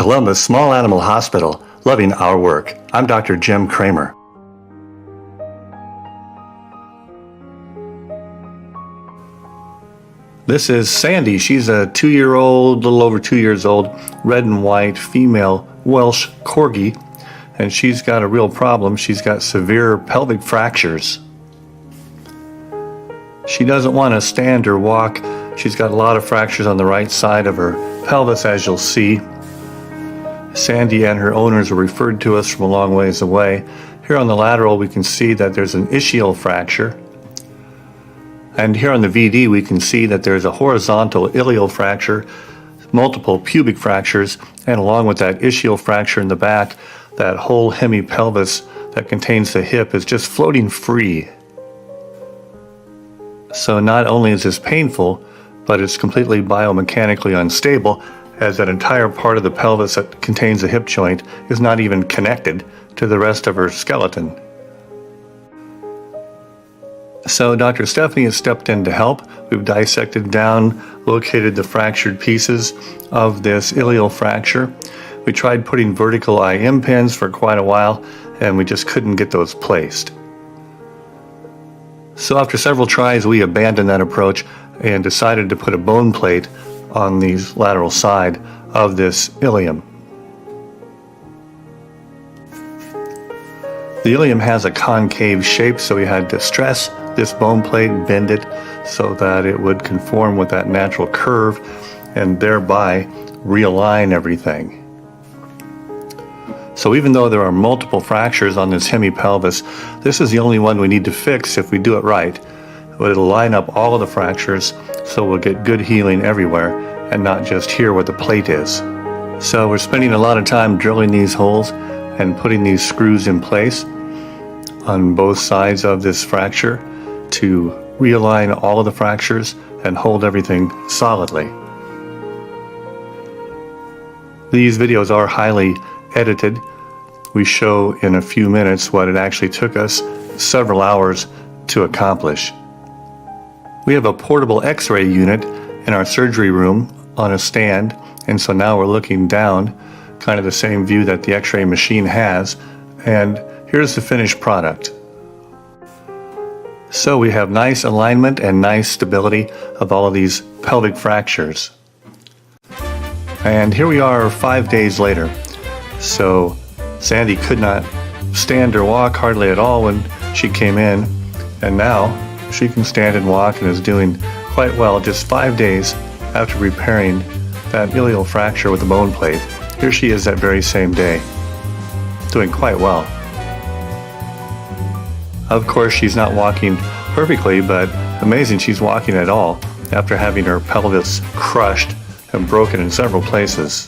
Columbus Small Animal Hospital, loving our work. I'm Dr. Jim Kramer. This is Sandy. She's a 2-year-old, little over 2 years old, red and white female Welsh Corgi, and she's got a real problem. She's got severe pelvic fractures. She doesn't want to stand or walk. She's got a lot of fractures on the right side of her pelvis, as you'll see. Sandy and her owners were referred to us from a long ways away. Here on the lateral, we can see that there's an ischial fracture. And here on the VD, we can see that there's a horizontal ilial fracture, multiple pubic fractures, and along with that ischial fracture in the back, that whole hemipelvis that contains the hip is just floating free. So not only is this painful, but it's completely biomechanically unstable, as that entire part of the pelvis that contains the hip joint is not even connected to the rest of her skeleton. So Dr. Stephanie has stepped in to help. We've dissected down, located the fractured pieces of this ilial fracture. We tried putting vertical IM pins for quite a while, and we just couldn't get those placed. So after several tries, we abandoned that approach and decided to put a bone plate on the lateral side of this ilium. The ilium has a concave shape, so we had to stress this bone plate, bend it so that it would conform with that natural curve and thereby realign everything. So even though there are multiple fractures on this hemipelvis, this is the only one we need to fix if we do it right. It'll line up all of the fractures so we'll get good healing everywhere and not just here where the plate is. So we're spending a lot of time drilling these holes and putting these screws in place on both sides of this fracture to realign all of the fractures and hold everything solidly. These videos are highly edited. We show in a few minutes what it actually took us several hours to accomplish. We have a portable x-ray unit in our surgery room on a stand, and so now we're looking down, kind of the same view that the x-ray machine has, and here's the finished product. So we have nice alignment and nice stability of all of these pelvic fractures. And here we are 5 days later. So Sandy could not stand or walk hardly at all when she came in, and now she can stand and walk and is doing quite well just 5 days after repairing that ilial fracture with a bone plate. Here she is that very same day, doing quite well. Of course, she's not walking perfectly, but amazing she's walking at all after having her pelvis crushed and broken in several places.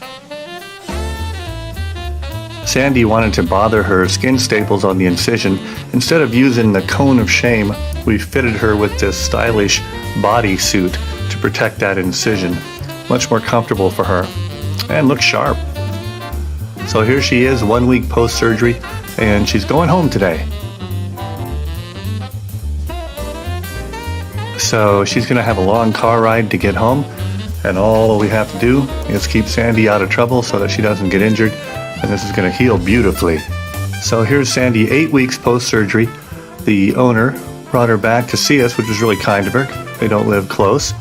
Sandy wanted to bother her skin staples on the incision. Instead of using the cone of shame, we fitted her with this stylish body suit to protect that incision. Much more comfortable for her and looks sharp. So here she is 1 week post-surgery, and she's going home today. So she's going to have a long car ride to get home, and all we have to do is keep Sandy out of trouble so that she doesn't get injured, and this is going to heal beautifully. So here's Sandy 8 weeks post-surgery. The owner brought her back to see us, which was really kind of her. They don't live close,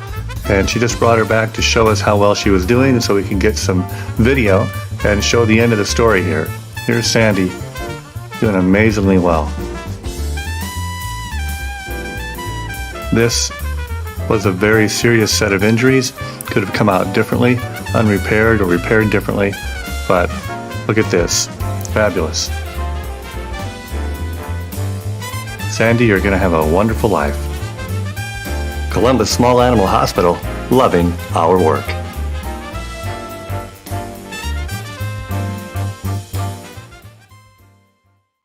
and she just brought her back to show us how well she was doing so we can get some video and show the end of the story here. Here's Sandy doing amazingly well. This was a very serious set of injuries. Could have come out differently, unrepaired or repaired differently, but look at this. Fabulous. Sandy, you're going to have a wonderful life. Columbus Small Animal Hospital, loving our work.